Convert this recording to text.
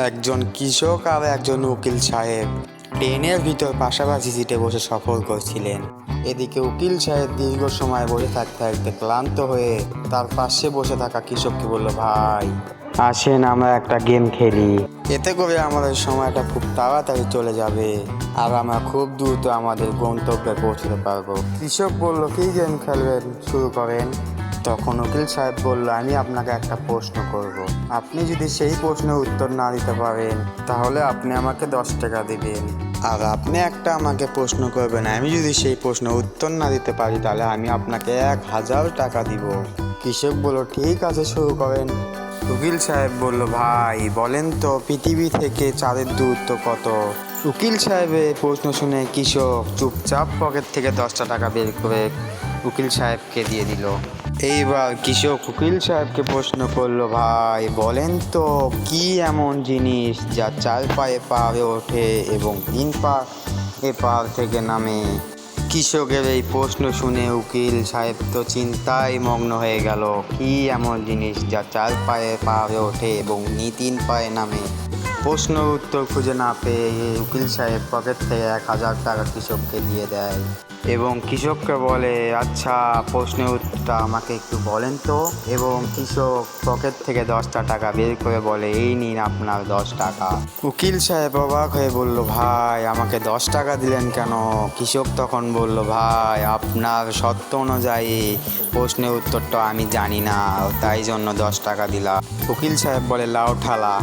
একজন কৃষক আর একজন উকিল সাহেব ট্রেনের ভিতর পাশাপাশি সিটে বসে সফর করছিলেন। এদিকে উকিল সাহেব দীর্ঘ সময় বসে থাকতে থাকতে ক্লান্ত হয়ে তার পাশে বসে থাকা কৃষককে বলল, ভাই আসেন আমরা একটা গেম খেলি, এতে করে আমাদের সময়টা খুব তাড়াতাড়ি চলে যাবে আর আমরা খুব দ্রুত আমাদের গন্তব্যে পৌঁছতে পারবো। কৃষক বলল, কি গেম খেলবেন, শুরু করেন। তখন উকিল সাহেব বলল, আমি আপনাকে একটা প্রশ্ন করব, আপনি যদি সেই প্রশ্নের উত্তর না দিতে পারেন তাহলে আপনি আমাকে 10 টাকা দিবেন, আর আপনি একটা আমাকে প্রশ্ন করবেন, আমি যদি সেই প্রশ্নের উত্তর না দিতে পারি তাহলে আমি আপনাকে 1000 টাকা দিব। কৃষক বলল, ঠিক আছে, শুরু করেন। উকিল সাহেব বলল, ভাই বলেন তো পৃথিবী থেকে চাঁদের দূরত্ব কত? উকিল সাহেবের প্রশ্ন শুনে কৃষক চুপচাপ পকেট থেকে 10টা টাকা বের করে উকিল সাহেবকে দিয়ে দিল। এইবার কৃষক উকিল সাহেবকে প্রশ্ন করলো, ভাই বলেন তো কি এমন জিনিস যা 4 পায়ে পাহাড়ে ওঠে এবং 3 পায়ে পাহাড় থেকে নামে? কৃষকের এই প্রশ্ন শুনে উকিল সাহেব তো চিন্তায় মগ্ন হয়ে গেল। কি এমন জিনিস যা 4 পায়ে পাহাড়ে ওঠে এবং 3 পায়ে নামে? প্রশ্নের উত্তর খুঁজে না পেয়ে উকিল সাহেব পকেট থেকে 1000 টাকা কৃষককে দিয়ে দেয় এবং কৃষককে বলে, আচ্ছা প্রশ্নের উত্তরটা আমাকে একটু বলেন তো। এবং কৃষক পকেট থেকে 10টা টাকা বের করে বলে, এই নিন আপনার 10 টাকা। উকিল সাহেব অবাক হয়ে বলল, ভাই আমাকে 10 টাকা দিলেন কেন? কৃষক তখন বলল, ভাই আপনার শর্ত অনুযায়ী প্রশ্নের উত্তরটা আমি জানি না, তাই জন্য 10 টাকা দিলাম। উকিল সাহেব বলে, লাও ঠালা।